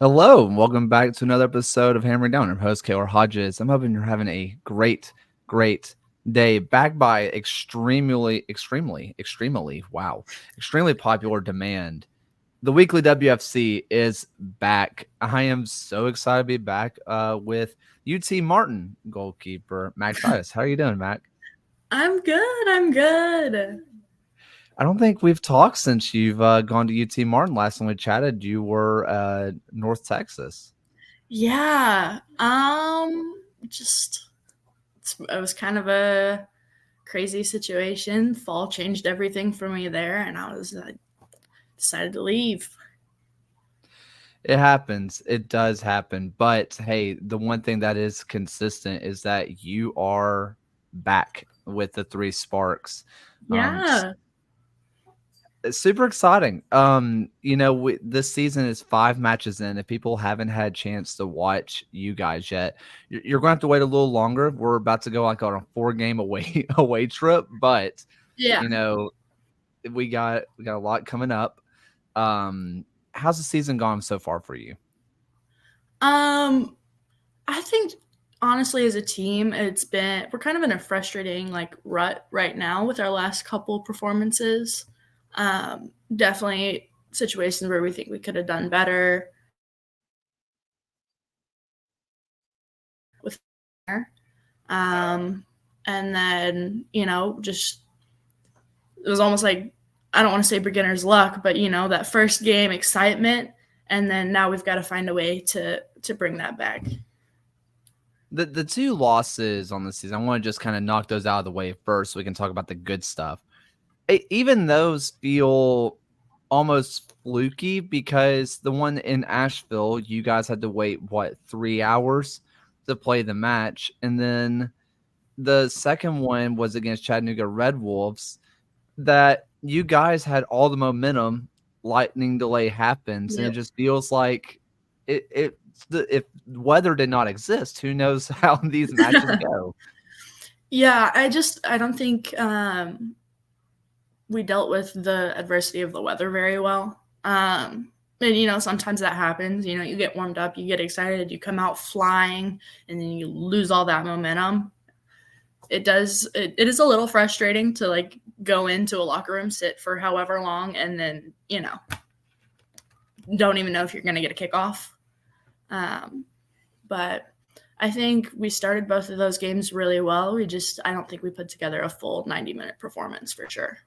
Hello, and welcome back to another episode of Hammering Down. I'm host Kaylor Hodges. I'm hoping you're having a great day. Backed by extremely popular demand. The Weekly WFC is back. I am so excited to be back with UT Martin goalkeeper Mac Titus. How are you doing, Mac? I'm good. I'm good. I don't think we've talked since you've gone to UT Martin. Last time we chatted, you were North Texas. Yeah. Just it was kind of a crazy situation. Fall changed everything for me there, and I decided to leave. It happens. It does happen. But hey, the one thing that is consistent is that you are back with the three Sparks. Yeah. It's super exciting. This season is 5 matches in. If people haven't had a chance to watch you guys yet, you're going to have to wait a little longer. We're about to go like on a 4-game away trip, but Yeah. you know, we got a lot coming up. How's the season gone so far for you? I think honestly as a team, we're kind of in a frustrating rut right now with our last couple performances. Definitely situations where we think we could have done better with and then just it was almost like, I don't want to say beginner's luck, but that first game excitement, and then now we've got to find a way to bring that back. The two losses on the season, I want to just kind of knock those out of the way first so we can talk about the good stuff. Even those feel almost fluky because the one in Asheville, you guys had to wait, 3 hours to play the match. And then the second one was against Chattanooga Red Wolves that you guys had all the momentum. Lightning delay happens, and it Yep. just feels like if weather did not exist, who knows how these matches go. Yeah, I don't think we dealt with the adversity of the weather very well. And sometimes that happens. You get warmed up, you get excited, you come out flying, and then you lose all that momentum. It is a little frustrating to go into a locker room, sit for however long, and then don't even know if you're going to get a kickoff. But I think we started both of those games really well. I don't think we put together a full 90-minute performance for sure.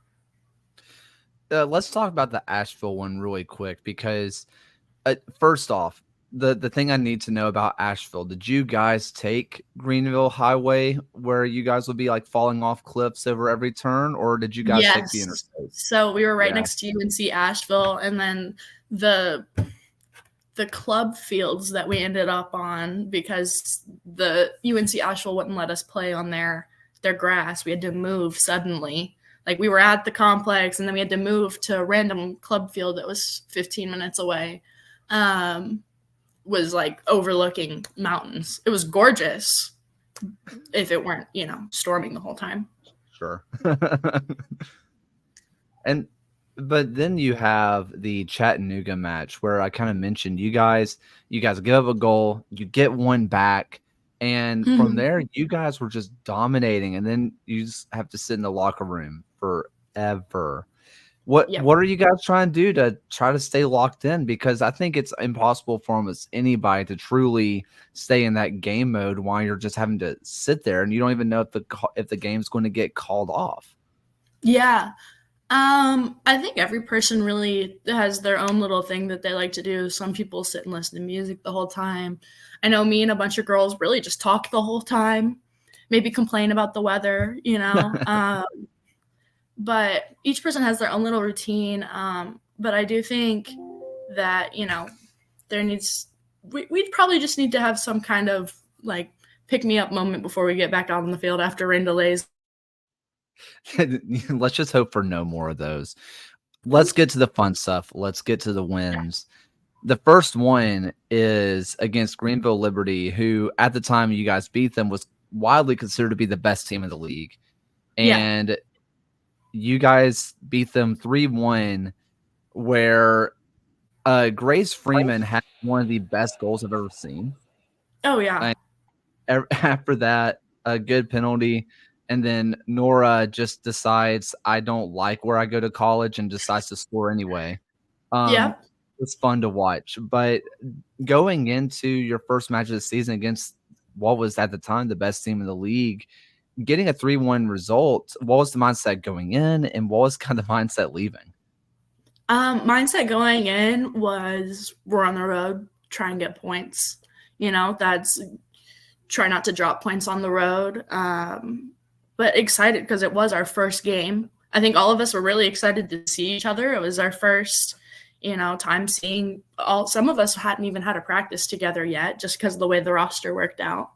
Let's talk about the Asheville one really quick because first off, the thing I need to know about Asheville, did you guys take Greenville Highway where you guys would be like falling off cliffs over every turn, or did you guys take the Yes. interstate? So we were right next to UNC Asheville, and then the club fields that we ended up on, because the UNC Asheville wouldn't let us play on their grass. We had to move suddenly. Like, we were at the complex, and then we had to move to a random club field that was 15 minutes away. Was like overlooking mountains. It was gorgeous if it weren't, storming the whole time. Sure. But then you have the Chattanooga match where I kind of mentioned you guys give up a goal, you get one back, and from there you guys were just dominating, and then you just have to sit in the locker room forever. What are you guys trying to do to try to stay locked in? Because I think it's impossible for almost anybody to truly stay in that game mode while you're just having to sit there and you don't even know if the game's going to get called off. Yeah. I think every person really has their own little thing that they like to do. Some people sit and listen to music the whole time. I know me and a bunch of girls really just talk the whole time, maybe complain about the weather, but each person has their own little routine. But I do think that, we'd probably just need to have some kind of pick me up moment before we get back out on the field after rain delays. Let's just hope for no more of those. Let's get to the fun stuff. Let's get to the wins. The first one is against Greenville Liberty, who at the time you guys beat them was widely considered to be the best team in the league. And you guys beat them 3-1, where Grace Freeman had one of the best goals I've ever seen. Oh yeah. After that, a good penalty, and then Nora just decides I don't like where I go to college and decides to score anyway. Yep. It's fun to watch. But going into your first match of the season against what was at the time the best team in the league, getting a 3-1 result, what was the mindset going in, and what was kind of the mindset leaving? Mindset going in was we're on the road, try and get points. That's try not to drop points on the road. But excited because it was our first game. I think all of us were really excited to see each other. It was our first, time seeing some of us hadn't even had a practice together yet just because of the way the roster worked out.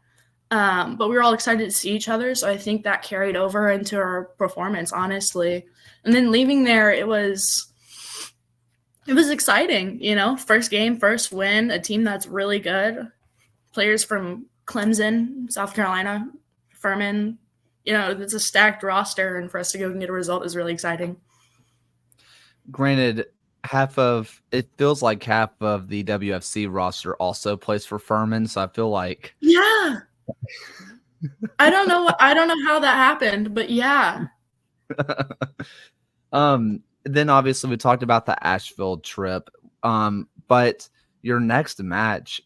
But we were all excited to see each other. So I think that carried over into our performance, honestly. And then leaving there, it was exciting, first game, first win, a team that's really good. Players from Clemson, South Carolina, Furman, it's a stacked roster, and for us to go and get a result is really exciting. Granted, it feels like half of the WFC roster also plays for Furman, so I feel like yeah. I don't know how that happened, but yeah. Then obviously we talked about the Asheville trip. But your next match,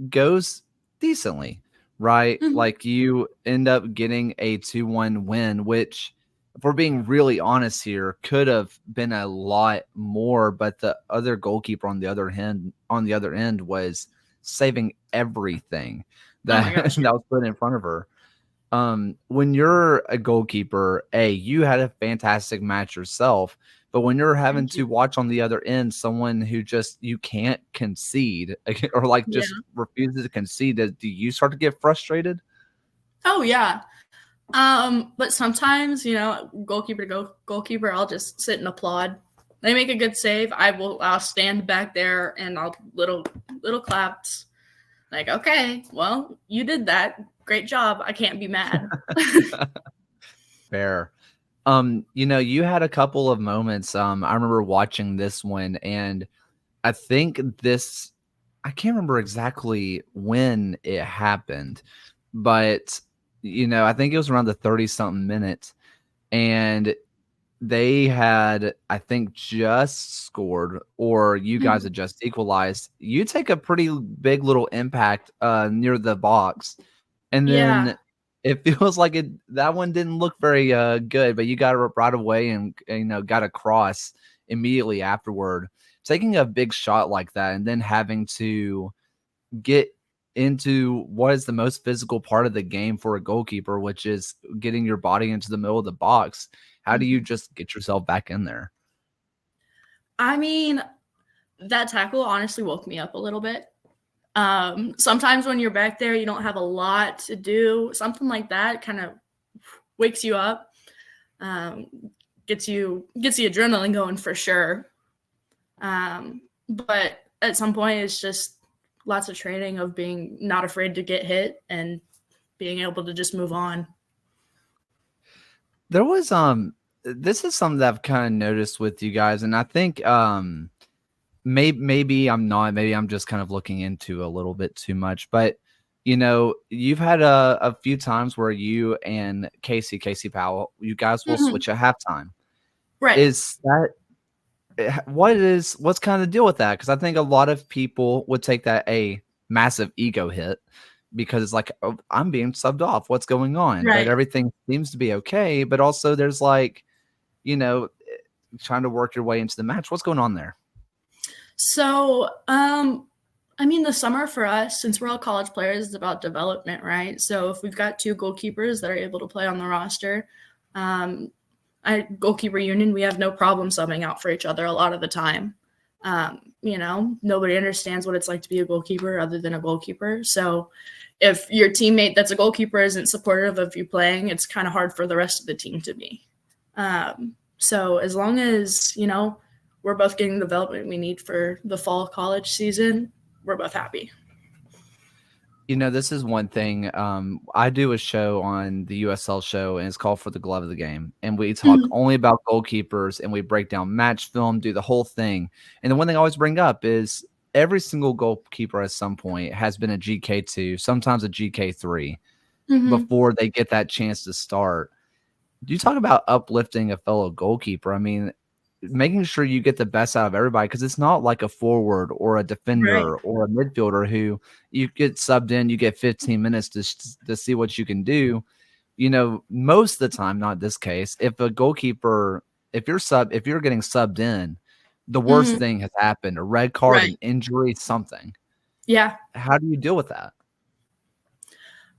goes decently, right? Mm-hmm. Like you end up getting a 2-1 win, which, if we're being really honest here, could have been a lot more, but the other goalkeeper on the other end was saving everything that, that was put in front of her. When you're a goalkeeper, you had a fantastic match yourself, but when you're having to watch on the other end someone who just you can't concede or just refuses to concede, do you start to get frustrated? Oh yeah. But sometimes, goalkeeper to goalkeeper, I'll just sit and applaud. They make a good save. I'll stand back there and I'll little claps. Like, okay, well, you did that. Great job. I can't be mad. Fair. You had a couple of moments. I remember watching this one, and I think I can't remember exactly when it happened, but I think it was around the 30-something minutes, and they had, I think, just scored, or you guys had just equalized. You take a pretty big little impact near the box, and then it feels like that one didn't look very good, but you got it right away and got a cross immediately afterward. Taking a big shot like that and then having to get into what is the most physical part of the game for a goalkeeper, which is getting your body into the middle of the box. How do you just get yourself back in there? I mean, that tackle honestly woke me up a little bit. Sometimes when you're back there, you don't have a lot to do. Something like that kind of wakes you up, gets the adrenaline going for sure. But at some point, it's just lots of training of being not afraid to get hit and being able to just move on. There was this is something that I've kind of noticed with you guys, and I think maybe I'm not, maybe I'm just kind of looking into a little bit too much, but you've had a few times where you and Casey Powell, you guys will switch at halftime. Right. Is that what's kind of the deal with that? Because I think a lot of people would take that a massive ego hit because it's like, oh, I'm being subbed off. What's going on? Right. But everything seems to be okay. But also there's trying to work your way into the match. What's going on there? So, the summer for us, since we're all college players, is about development, right? So if we've got two goalkeepers that are able to play on the roster, goalkeeper union, we have no problem subbing out for each other a lot of the time. Nobody understands what it's like to be a goalkeeper other than a goalkeeper. So if your teammate that's a goalkeeper isn't supportive of you playing, it's kind of hard for the rest of the team to be. So as long as, we're both getting the development we need for the fall college season, we're both happy. This is one thing. I do a show on the USL show, and it's called For the Glove of the Game. And we talk Mhm. only about goalkeepers, and we break down match film, do the whole thing. And the one thing I always bring up is every single goalkeeper at some point has been a GK2, sometimes a GK3, Mhm. before they get that chance to start. Do you talk about uplifting a fellow goalkeeper? I mean, making sure you get the best out of everybody, because it's not like a forward or a Right. defender or a midfielder who you get subbed in, you get 15 minutes to see what you can do. Most of the time, not this case, if a goalkeeper, if you're getting subbed in, the worst Mhm. thing has happened, a red card, Right. an injury, something. Yeah. How do you deal with that?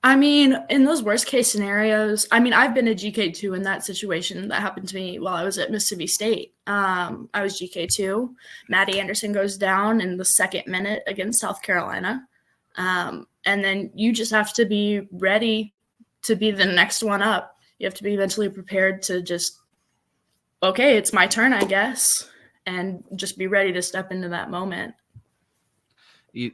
I mean, in those worst case scenarios, I mean, I've been a GK2 in that situation. That happened to me while I was at Mississippi State. I was GK2. Maddie Anderson goes down in the second minute against South Carolina. And then you just have to be ready to be the next one up. You have to be mentally prepared to just, okay, it's my turn, I guess, and just be ready to step into that moment. you,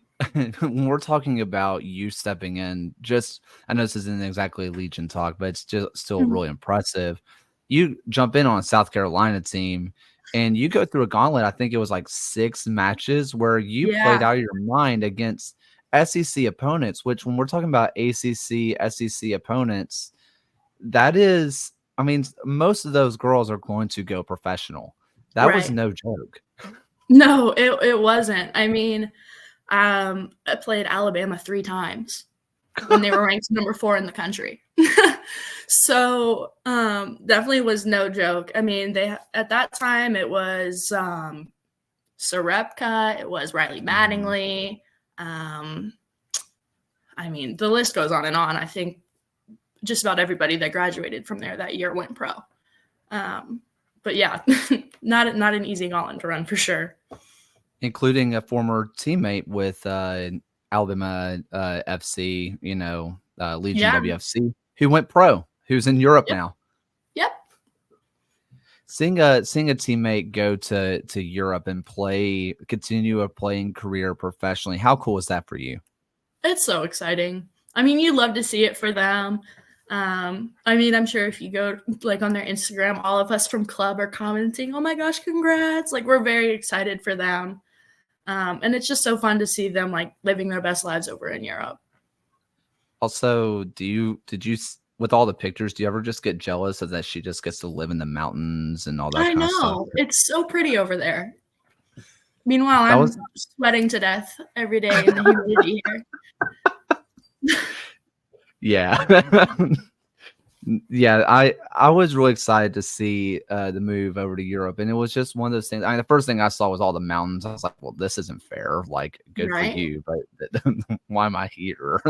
when we're talking about you stepping in, just I know this isn't exactly Legion talk, but it's just still Mhm. really impressive. You jump in on a South Carolina team and you go through a gauntlet. I think it was like 6 matches where you played Yeah, out of your mind against SEC opponents, which when we're talking about ACC, SEC opponents, that is, I mean, most of those girls are going to go professional. That was right. no joke. No, it wasn't. I mean, I played Alabama 3 times when they were ranked number 4 in the country. So, definitely was no joke. I mean, they at that time, it was, Sarepka, it was Riley Mhm. Mattingly, um, I mean, the list goes on and on. I think just about everybody that graduated from there that year went pro. Um, but yeah, not an easy gauntlet to run for sure. Including a former teammate with Alabama FC, Legion Yeah. WFC, who went pro, who's in Europe Yep. now. Yep. Seeing a teammate go to Europe and continue a playing career professionally, how cool is that for you? It's so exciting. I mean, you love to see it for them. I mean, I'm sure if you go like on their Instagram, all of us from club are commenting, "Oh my gosh, congrats!" Like we're very excited for them, and it's just so fun to see them like living their best lives over in Europe. Also, with all the pictures, do you ever just get jealous of that she just gets to live in the mountains and all that I kind of stuff? know it's so pretty over there. Meanwhile, That was I'm sweating to death every day in the humidity here. yeah. Yeah, I was really excited to see the move over to Europe, and it was just one of those things. I mean, the first thing I saw was all the mountains. I was like, "Well, this isn't fair. Like, good for Right? you, but why am I here?"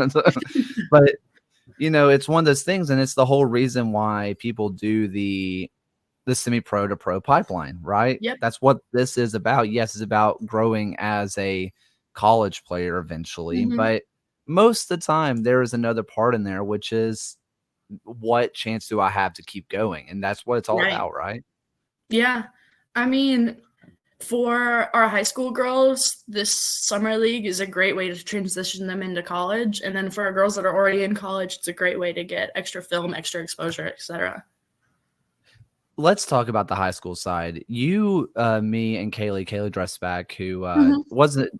But it's one of those things, and it's the whole reason why people do the semi-pro to pro pipeline, right? Yep. That's what this is about. Yes, it's about growing as a college player eventually, Hmm. but most of the time there is another part in there, which is what chance do I have to keep going? And that's what it's all Right. about, right? Yeah. I mean, for our high school girls, this summer league is a great way to transition them into college. And then for our girls that are already in college, it's a great way to get extra film, extra exposure, etc. Let's talk about the high school side. You, me, and Kaylee Dressback, who Hmm.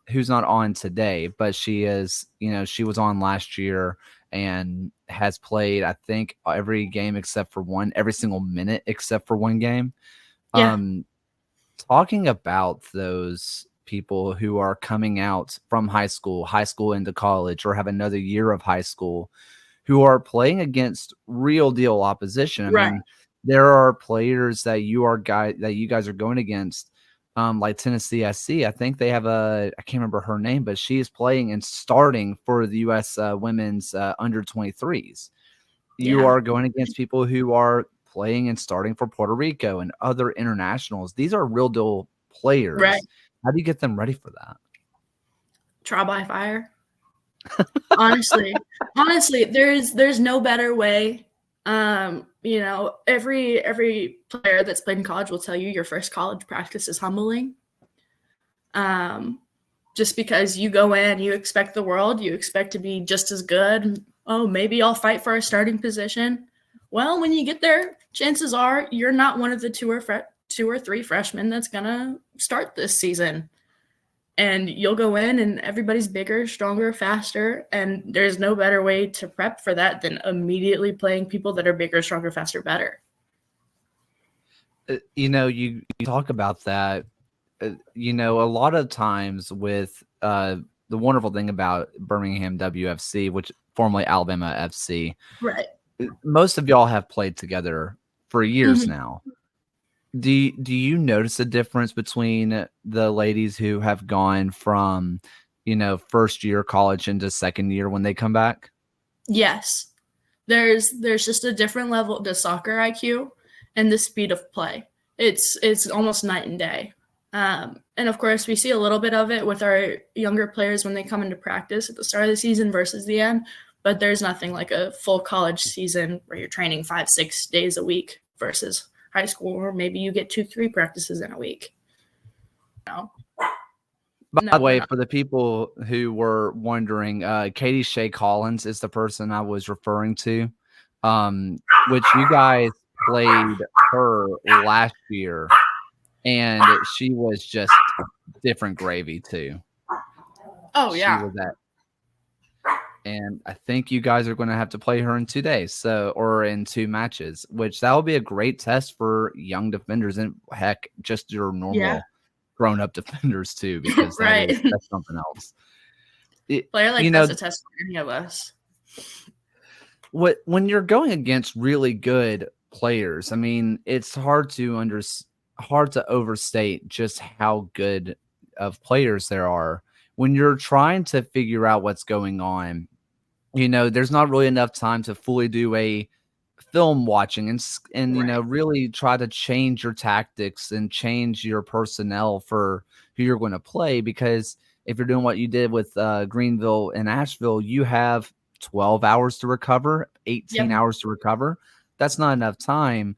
who's not on today, but she is. She was on last year and has played, I think, every game except for one, every single minute except for one game. Yeah. Um, Talking about those people who are coming out from high school into college, or have another year of high school, who are playing against real deal opposition. I Right. mean, there are players that you guys are going against, like Tennessee SC. I think they have I can't remember her name, but she is playing and starting for the U.S. Women's under 23s. You Yeah. are going against people who are playing and starting for Puerto Rico and other internationals. These are real deal Right. players. How do you get them ready for that? Trial by fire. Honestly, there's no better way. Every player that's played in college will tell you your first college practice is humbling. Um, just because you go in, you expect the world, you expect to be just as good. Oh, maybe I'll fight for a starting position. Well, when you get there, chances are you're not one of the two or three freshmen that's going to start this season. And you'll go in and everybody's bigger, stronger, faster. And there's no better way to prep for that than immediately playing people that are bigger, stronger, faster, better. You talk about that. A lot of times with the wonderful thing about Birmingham WFC, which formerly Alabama FC, right? Most of y'all have played together for years now. Do you notice a difference between the ladies who have gone from, first year college into second year when they come back? Yes. There's just a different level to soccer IQ and the speed of play. It's almost night and day. And of course, we see a little bit of it with our younger players when they come into practice at the start of the season versus the end. But there's nothing like a full college season where you're training 5-6 days a week versus high school, or maybe you get 2-3 practices in a week. No. By the way, for the people who were wondering, Katie Shea Collins is the person I was referring to, which you guys played her last year, and she was just different gravy too. Oh, yeah. She was that. And I think you guys are going to have to play her in 2 days, or in 2 matches, which that will be a great test for young defenders and heck, just your normal grown-up defenders too, because that's something else. Player like that's a test for any of us. When you're going against really good players, I mean, it's hard to overstate just how good of players there are. When you're trying to figure out what's going on, there's not really enough time to fully do a film watching and really try to change your tactics and change your personnel for who you're going to play. Because if you're doing what you did with Greenville and Asheville, you have 12 hours to recover, 18 hours to recover. That's not enough time.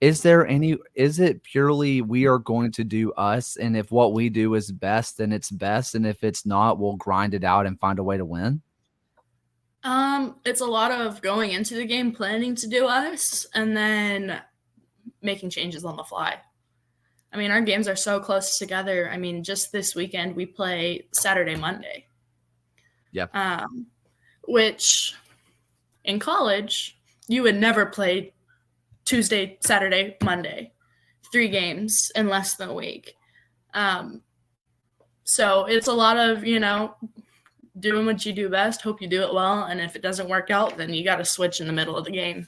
Is it purely we are going to do us, and if what we do is best, then it's best, and if it's not, we'll grind it out and find a way to win? It's a lot of going into the game planning to do us and then making changes on the fly. I mean, our games are so close together. I mean, just this weekend we play Saturday, Monday. Yep. Which in college you would never play Tuesday, Saturday, Monday, 3 games in less than a week. So it's a lot of, doing what you do best, hope you do it well, and if it doesn't work out, then you got to switch in the middle of the game.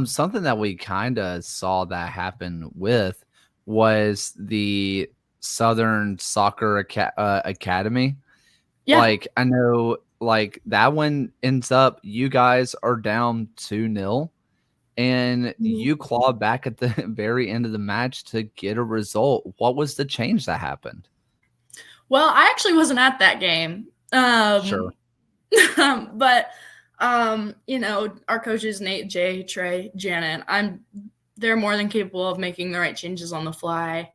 Something that we kind of saw that happen with was the Southern Soccer Academy. Yeah. Like, I know, like, that one ends up, you guys are down 2-0, and you claw back at the very end of the match to get a result. What was the change that happened? Well, I actually wasn't at that game. Sure. But, our coaches, Nate, Jay, Trey, Janet, they're more than capable of making the right changes on the fly,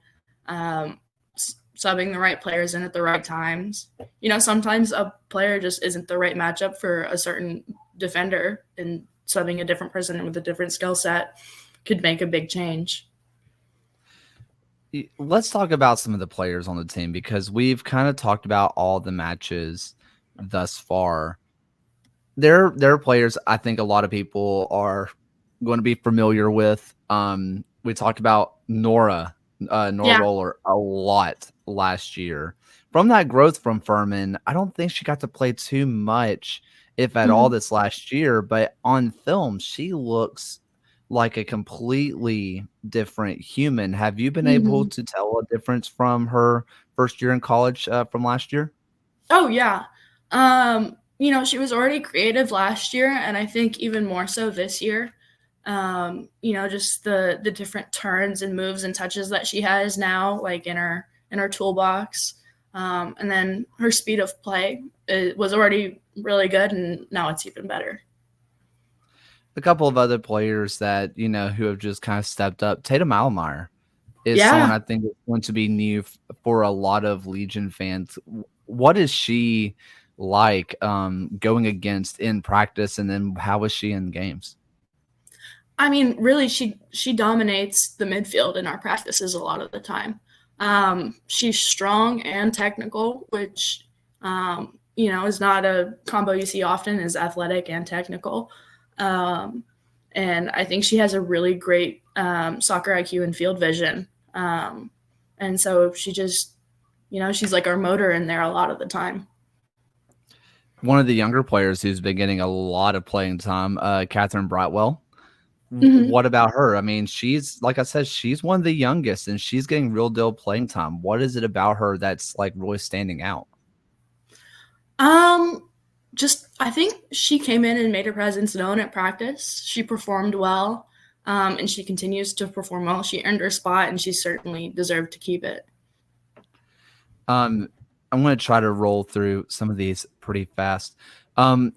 subbing the right players in at the right times. Sometimes a player just isn't the right matchup for a certain defender, and subbing a different person with a different skill set could make a big change. Let's talk about some of the players on the team, because we've kind of talked about all the matches thus far. There are players I think a lot of people are going to be familiar with. We talked about Nora Roller a lot last year. From that growth from Furman, I don't think she got to play too much, if at all, this last year. But on film, she looks like a completely different human. Have you been able to tell a difference from her first year in college from last year? Oh, yeah. She was already creative last year, and I think even more so this year. Just the different turns and moves and touches that she has now, like in her toolbox. And then her speed of play was already really good, and now it's even better. A couple of other players that, who have just kind of stepped up. Tatum Almeyer. is someone Yeah. I think is going to be new for a lot of Legion fans. What is she like going against in practice, and then how is she in games? I mean, really, she dominates the midfield in our practices a lot of the time. She's strong and technical, which is not a combo you see often. Is athletic and technical, and I think she has a really great soccer IQ and field vision. And so she just, she's like our motor in there a lot of the time. One of the younger players who's been getting a lot of playing time, Catherine Brightwell. Mm-hmm. What about her? I mean, she's like I said, she's one of the youngest, and she's getting real deal playing time. What is it about her that's like really standing out? Just I think she came in and made her presence known at practice. She performed well, and she continues to perform well. She earned her spot, and she certainly deserved to keep it. I'm going to try to roll through some of these pretty fast. I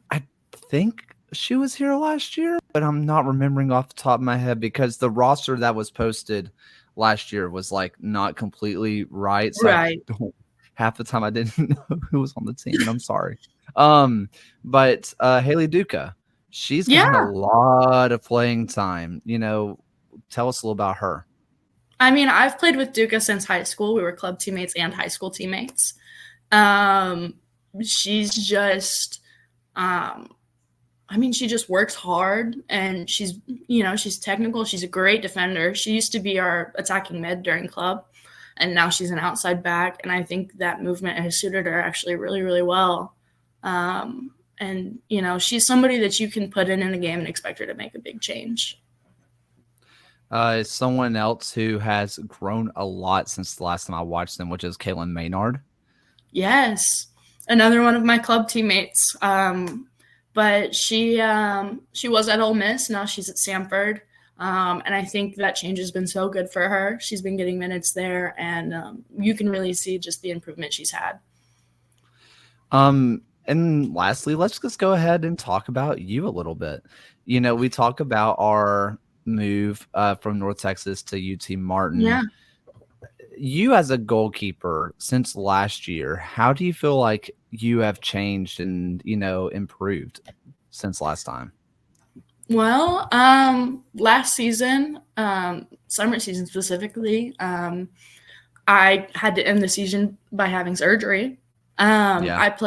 think she was here last year, but I'm not remembering off the top of my head because the roster that was posted last year was like not completely right. So Right. I don't half the time I didn't know who was on the team, and I'm sorry. But Haley Duca, she's gotten a Yeah. lot of playing time. Tell us a little about her. I mean, I've played with Duca since high school. We were club teammates and high school teammates. She's just, she just works hard, and she's technical. She's a great defender. She used to be our attacking mid during club, and now she's an outside back. And I think that movement has suited her actually really, really well. And she's somebody that you can put in a game and expect her to make a big change. Someone else who has grown a lot since the last time I watched them, which is Caitlin Maynard. Yes, another one of my club teammates. But she was at Ole Miss. Now she's at Samford. And I think that change has been so good for her. She's been getting minutes there, and you can really see just the improvement she's had. And lastly, let's just go ahead and talk about you a little bit. We talk about our move from North Texas to UT Martin. Yeah. You as a goalkeeper since last year, how do you feel like you have changed and, improved since last time? Well, last season, summer season specifically, I had to end the season by having surgery. If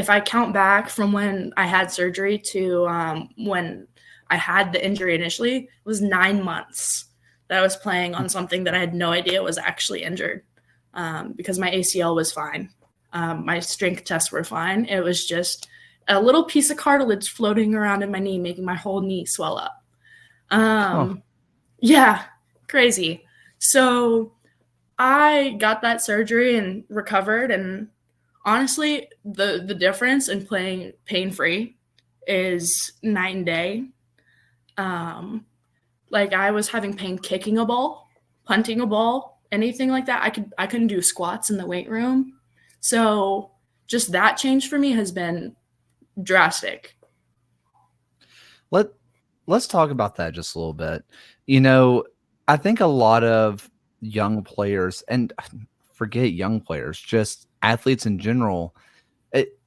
I count back from when I had surgery to when I had the injury initially, it was 9 months that I was playing on something that I had no idea was actually injured, because my ACL was fine. My strength tests were fine. It was just a little piece of cartilage floating around in my knee, making my whole knee swell up. Yeah, crazy. So I got that surgery and recovered, and honestly, the difference in playing pain-free is night and day. Like I was having pain kicking a ball, punting a ball, anything like that. I couldn't do squats in the weight room. So just that change for me has been drastic. Let's talk about that just a little bit. I think a lot of young players, and forget young players, just athletes in general,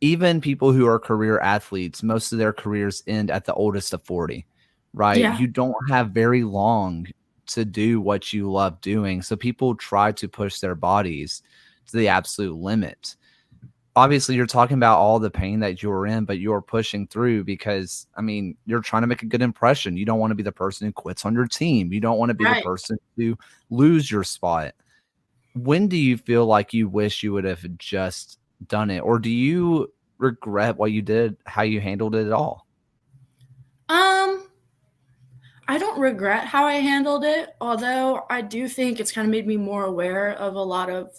even people who are career athletes, most of their careers end at the oldest of 40, right? Yeah. You don't have very long to do what you love doing. So people try to push their bodies to the absolute limit. Obviously, you're talking about all the pain that you were in, but you're pushing through because, you're trying to make a good impression. You don't want to be the person who quits on your team. You don't want to be the person who lose your spot. When do you feel like you wish you would have just done it? Or do you regret what you did, how you handled it at all? I don't regret how I handled it, although I do think it's kind of made me more aware of a lot of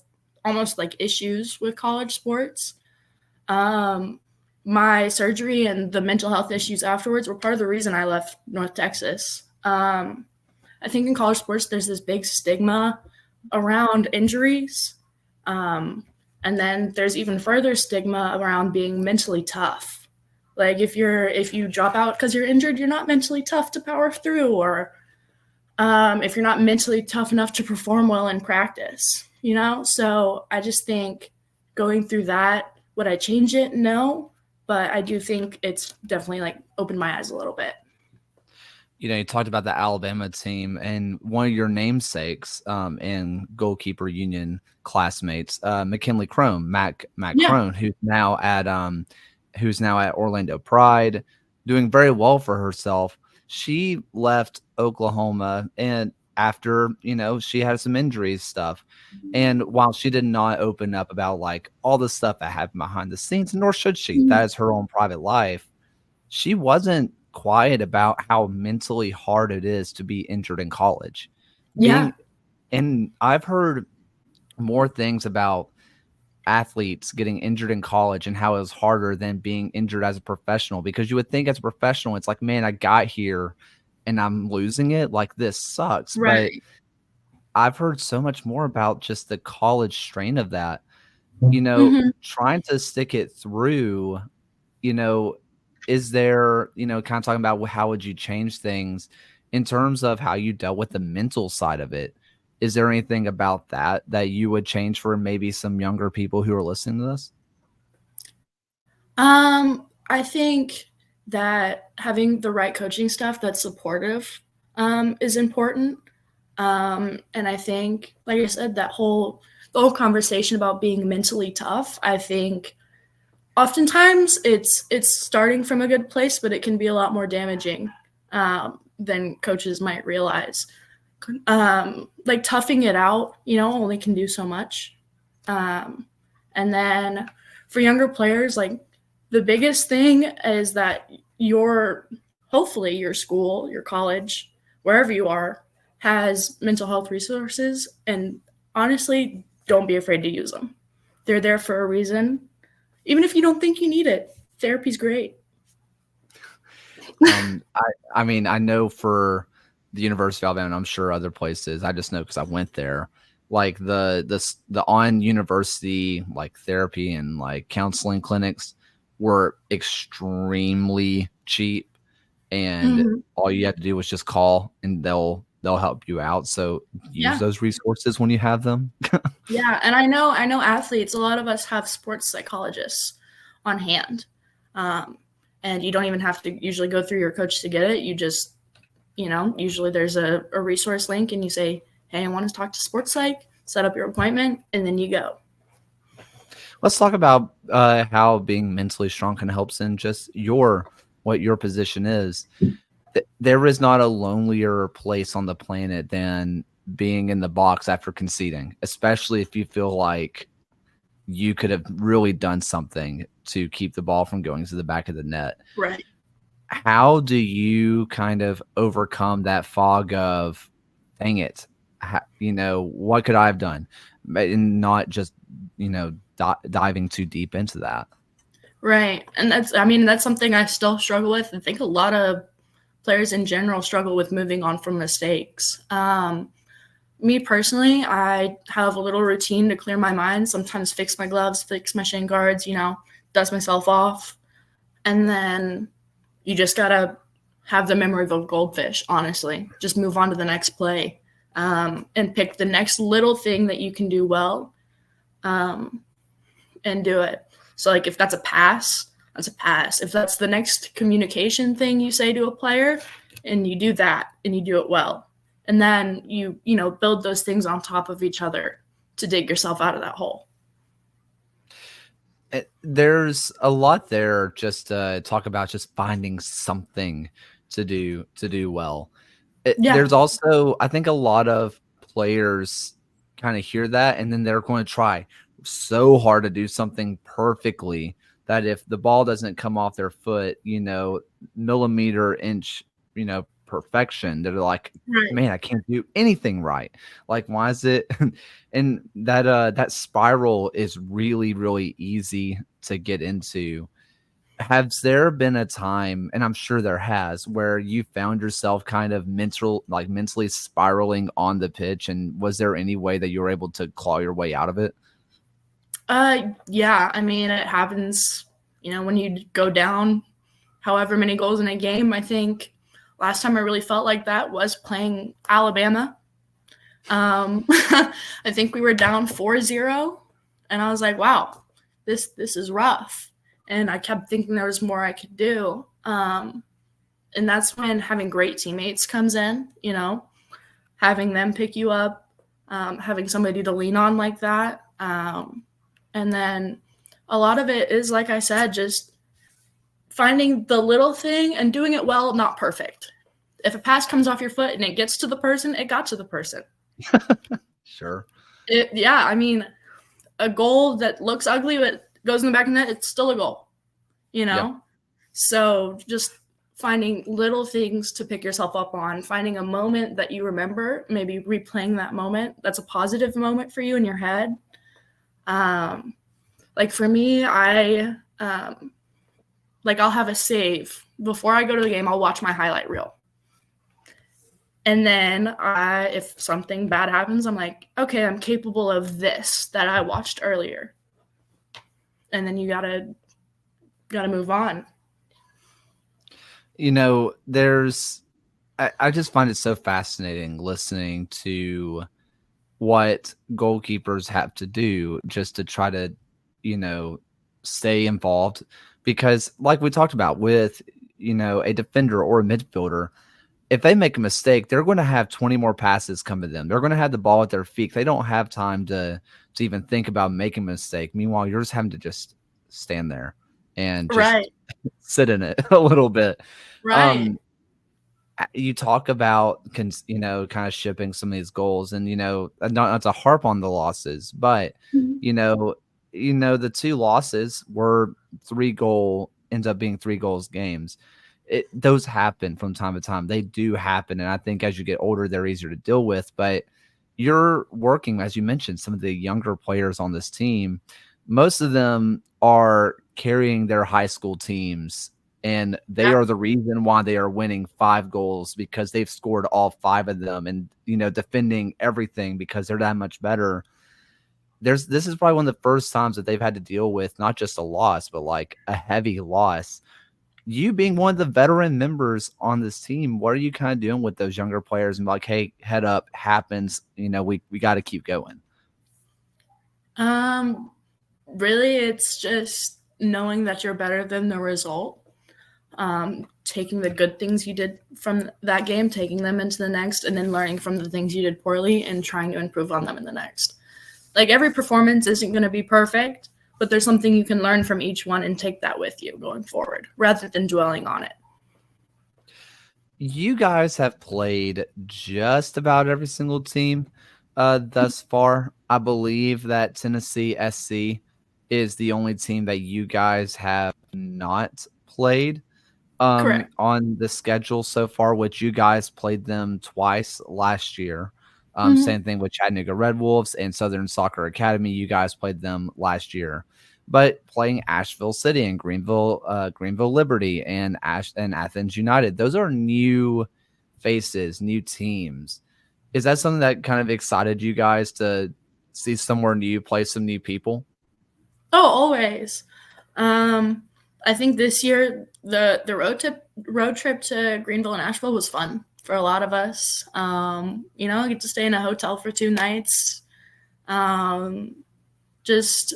almost like issues with college sports. My surgery and the mental health issues afterwards were part of the reason I left North Texas. I think in college sports, there's this big stigma around injuries. And then there's even further stigma around being mentally tough. Like if you drop out because you're injured, you're not mentally tough to power through, or if you're not mentally tough enough to perform well in practice, So I just think going through that, would I change it? No, but I do think it's definitely like opened my eyes a little bit. You talked about the Alabama team, and one of your namesakes and goalkeeper union classmates, McKinley Crone, Mac Yeah. Crone, who's now at Orlando Pride, doing very well for herself. She left Oklahoma, and after she had some injuries stuff, and while she did not open up about like all the stuff that happened behind the scenes, nor should she, that is her own private life, she wasn't quiet about how mentally hard it is to be injured in college. Yeah. And I've heard more things about athletes getting injured in college and how it was harder than being injured as a professional, because you would think as a professional, it's like, man, I got here and I'm losing it. Like, this sucks. Right. But I've heard so much more about just the college strain of that, trying to stick it through, is there, kind of talking about how would you change things in terms of how you dealt with the mental side of it? Is there anything about that you would change for maybe some younger people who are listening to this? I think that having the right coaching staff that's supportive is important. And I think, like I said, the whole conversation about being mentally tough, I think oftentimes it's starting from a good place, but it can be a lot more damaging than coaches might realize. Like toughing it out, only can do so much. And then for younger players, like the biggest thing is that hopefully your school, your college, wherever you are, has mental health resources. And honestly, don't be afraid to use them. They're there for a reason. Even if you don't think you need it, therapy's great. I mean, I know for the University of Alabama, and I'm sure other places, I just know because I went there, like the on university like therapy and like counseling clinics were extremely cheap, and all you have to do was just call and they'll help you out. So use those resources when you have them. Yeah, and I know athletes, a lot of us have sports psychologists on hand. And you don't even have to usually go through your coach to get it. You just, usually there's a resource link and you say, hey, I want to talk to sports psych, set up your appointment, and then you go. Let's talk about how being mentally strong kind of helps in just what your position is. There is not a lonelier place on the planet than being in the box after conceding, especially if you feel like you could have really done something to keep the ball from going to the back of the net. Right. How do you kind of overcome that fog of, dang it, what could I have done? And not just, diving too deep into that. Right. And that's something I still struggle with. I think a lot of players in general struggle with moving on from mistakes. Me personally, I have a little routine to clear my mind, sometimes fix my gloves, fix my shin guards, dust myself off. And then you just got to have the memory of a goldfish, honestly. Just move on to the next play and pick the next little thing that you can do well and do it. So, like, if that's a pass, that's a pass. If that's the next communication thing you say to a player, and you do that and you do it well, and then you build those things on top of each other to dig yourself out of that hole. There's a lot there. Just talk about just finding something to do well. There's also, I think, a lot of players kind of hear that and then they're going to try so hard to do something perfectly that if the ball doesn't come off their foot, millimeter inch, perfection, they're like, right, man, I can't do anything right. Like, why is it? And that spiral is really, really easy to get into. Has there been a time, and I'm sure there has, where you found yourself kind of mentally spiraling on the pitch? And was there any way that you were able to claw your way out of it? Yeah. I mean, it happens, when you go down however many goals in a game. I think Last time I really felt like that was playing Alabama. I think we were down 4-0, and I was like, wow, this is rough. And I kept thinking there was more I could do. And that's when having great teammates comes in, you know, having them pick you up, having somebody to lean on like that. And then a lot of it is, like I said, just finding the little thing and doing it well, not perfect. If a pass comes off your foot and it gets to the person, it got to the person. Sure. Yeah, I mean, a goal that looks ugly but goes in the back of the net, it's still a goal, you know? Yep. So just finding little things to pick yourself up on, finding a moment that you remember, maybe replaying that moment that's a positive moment for you in your head. Like for me, I'll have a save. Before I go to the game, I'll watch my highlight reel. And then if something bad happens, I'm like, okay, I'm capable of this that I watched earlier. And then you gotta move on. You know, I just find it so fascinating listening to what goalkeepers have to do just to try to, you know, stay involved. Because like we talked about with, you know, a defender or a midfielder, if they make a mistake, they're going to have 20 more passes come to them. They're going to have the ball at their feet. They don't have time to even think about making a mistake. Meanwhile, you're just having to just stand there and just sit in it a little bit. Right. You talk about, you know, kind of shipping some of these goals, and, you know, not to harp on the losses, but, you know, the 2 losses were ends up being 3 goals games. Those happen from time to time. They do happen. And I think as you get older, they're easier to deal with. But you're working, as you mentioned, some of the younger players on this team. Most of them are carrying their high school teams, and they are the reason why they are winning 5 goals, because they've scored all 5 of them, and, you know, defending everything because they're that much better. This is probably one of the first times that they've had to deal with not just a loss, but like a heavy loss. You being one of the veteran members on this team, what are you kind of doing with those younger players and like, hey, head up, happens, you know, we got to keep going? Really, it's just knowing that you're better than the result. Taking the good things you did from that game, taking them into the next, and then learning from the things you did poorly and trying to improve on them in the next. Like, every performance isn't going to be perfect, but there's something you can learn from each one and take that with you going forward rather than dwelling on it. You guys have played just about every single team thus far. I believe that Tennessee SC is the only team that you guys have not played on the schedule so far, which you guys played them twice last year. Same thing with Chattanooga Red Wolves and Southern Soccer Academy. You guys played them last year. But playing Asheville City and Greenville Liberty and Athens United, those are new faces, new teams. Is that something that kind of excited you guys to see somewhere new, play some new people? Oh, always. I think this year the road trip to Greenville and Asheville was fun for a lot of us. You know, I get to stay in a hotel for 2 nights. Just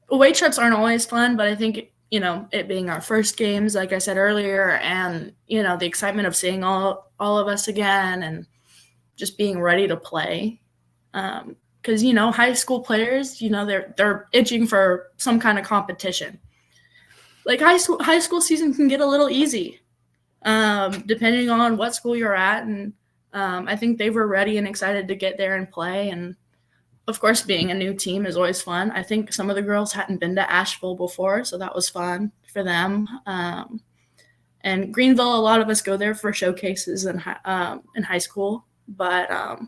away trips aren't always fun, but I think, you know, it being our first games, like I said earlier, and, you know, the excitement of seeing all of us again and just being ready to play. Because, you know, high school players, you know, they're itching for some kind of competition. Like, high school season can get a little easy, depending on what school you're at. And I think they were ready and excited to get there and play. And, of course, being a new team is always fun. I think some of the girls hadn't been to Asheville before, so that was fun for them. And Greenville, a lot of us go there for showcases in high school. But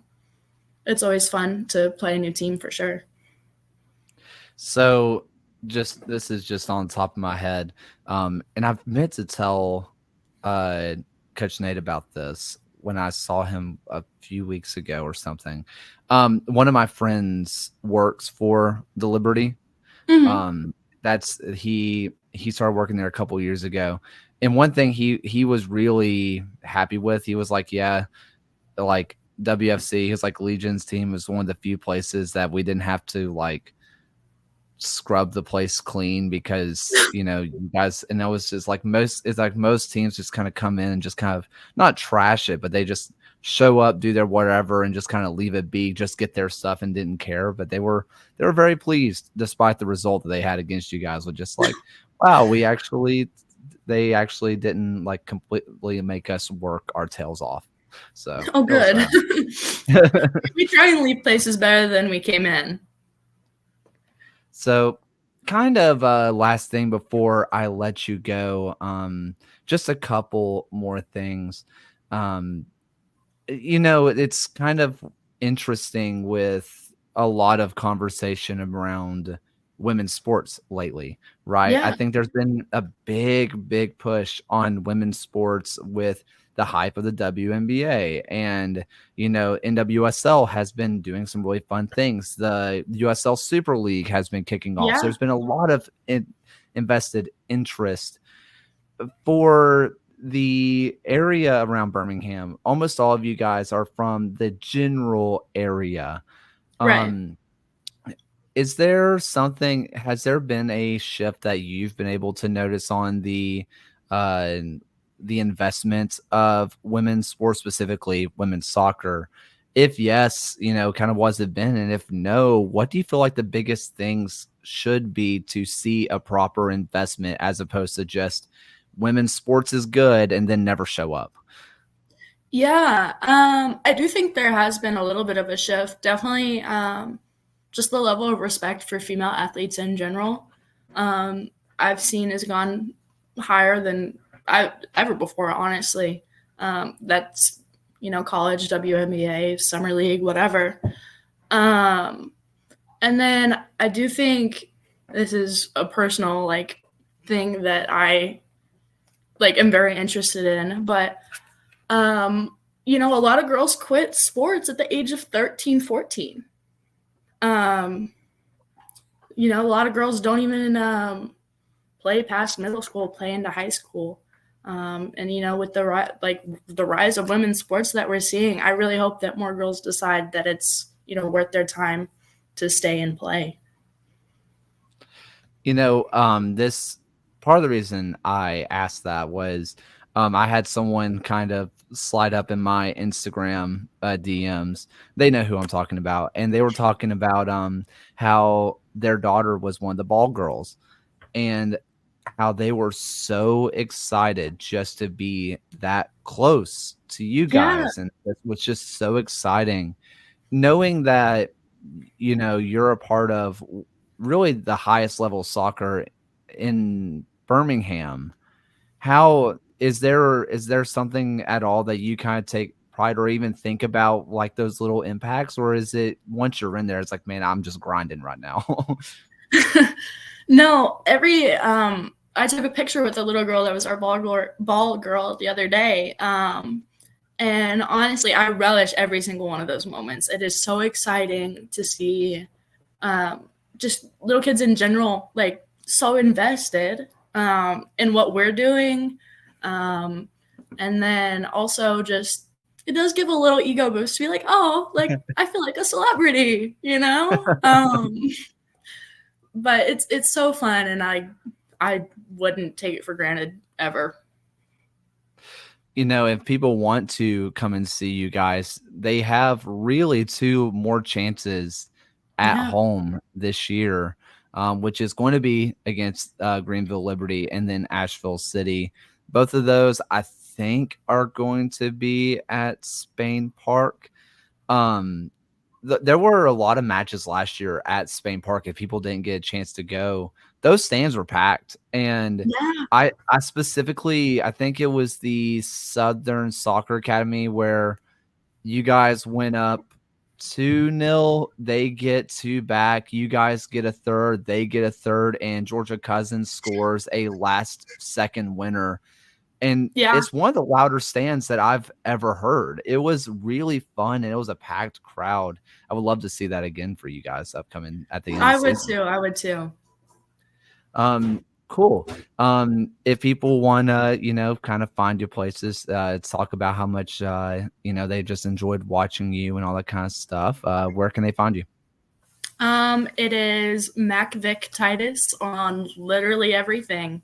it's always fun to play a new team for sure. So this is just on top of my head. And I've meant to tell Coach Nate about this when I saw him a few weeks ago or something. One of my friends works for the Liberty. He started working there a couple years ago. And one thing he was really happy with, he was like, yeah, like WFC, his like Legion's team was one of the few places that we didn't have to like scrub the place clean because you know you guys, and that was just like most teams just kind of come in and just kind of not trash it, but they just show up, do their whatever, and just kind of leave it be, just get their stuff and didn't care. But they were very pleased despite the result that they had against you guys, with just like, wow, they actually didn't like completely make us work our tails off. So Oh, good. uh, We try and leave places better than we came in. So, kind of last thing before I let you go, just a couple more things. Um, it's kind of interesting with a lot of conversation around women's sports lately, right? I Yeah. think there's been a big push on women's sports with the hype of the WNBA, and NWSL has been doing some really fun things. The USL Super League has been kicking off. So Yeah. there's been a lot of invested interest for the area around Birmingham. Almost all of you guys are from the general area. Right. Is there something, has there been a shift that you've been able to notice on uh the investment of women's sports, specifically women's soccer? If yes, kind of what's it been? And if no, what do you feel like the biggest things should be to see a proper investment as opposed to just women's sports is good and then never show up? Yeah. I do think there has been a little bit of a shift. Definitely, just the level of respect for female athletes in general, I've seen has gone higher than I ever before, honestly. That's, college, WNBA, summer league, whatever. Um, and then I do think this is a personal like thing that I like am very interested in, but a lot of girls quit sports at the age of 13, 14. Um, a lot of girls don't even play past middle school, play into high school. And with the rise of women's sports that we're seeing, I really hope that more girls decide that it's worth their time to stay and play. This part of the reason I asked that was I had someone kind of slide up in my Instagram DMs. They know who I'm talking about, and they were talking about how their daughter was one of the ball girls, and how they were so excited just to be that close to you Yeah, guys, and it was just so exciting knowing that you're a part of really the highest level of soccer in Birmingham. How is there something at all that you kind of take pride or even think about, like those little impacts, or is it once you're in there it's like, man, I'm just grinding right now? no, I took a picture with a little girl that was our ball girl the other day. And honestly, I relish every single one of those moments. It is so exciting to see just little kids in general, like so invested in what we're doing. Um, and then also just, it does give a little ego boost to be like, oh, like I feel like a celebrity, but it's so fun, and I wouldn't take it for granted ever. If people want to come and see you guys, they have really two more chances at Yeah. home this year, which is going to be against Greenville Liberty and then Asheville City. Both of those, I think, are going to be at Spain Park. Um, there were a lot of matches last year at Spain Park. If people didn't get a chance to go, those stands were packed. And Yeah. I specifically, I think it was the Southern Soccer Academy where you guys went up 2-0. They get two back. You guys get a third. They get a third. And Georgia Cousins scores a last second winner. And Yeah. it's one of the louder stands that I've ever heard. It was really fun, and it was a packed crowd. I would love to see that again for you guys upcoming at the end of I the would season. too. I would too. Cool. If people want to, kind of find your places, talk about how much, they just enjoyed watching you and all that kind of stuff, where can they find you? It is Mac Titus on literally everything.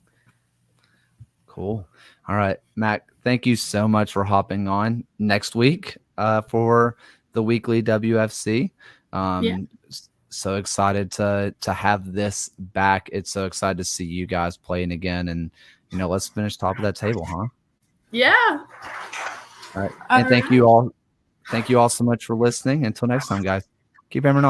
Cool. All right, Mac, thank you so much for hopping on next week for the weekly WFC. Yeah. So excited to have this back. It's so excited to see you guys playing again, and let's finish top of that table, huh? Yeah. All right. And thank you all so much for listening. Until next time, guys. Keep hammering on.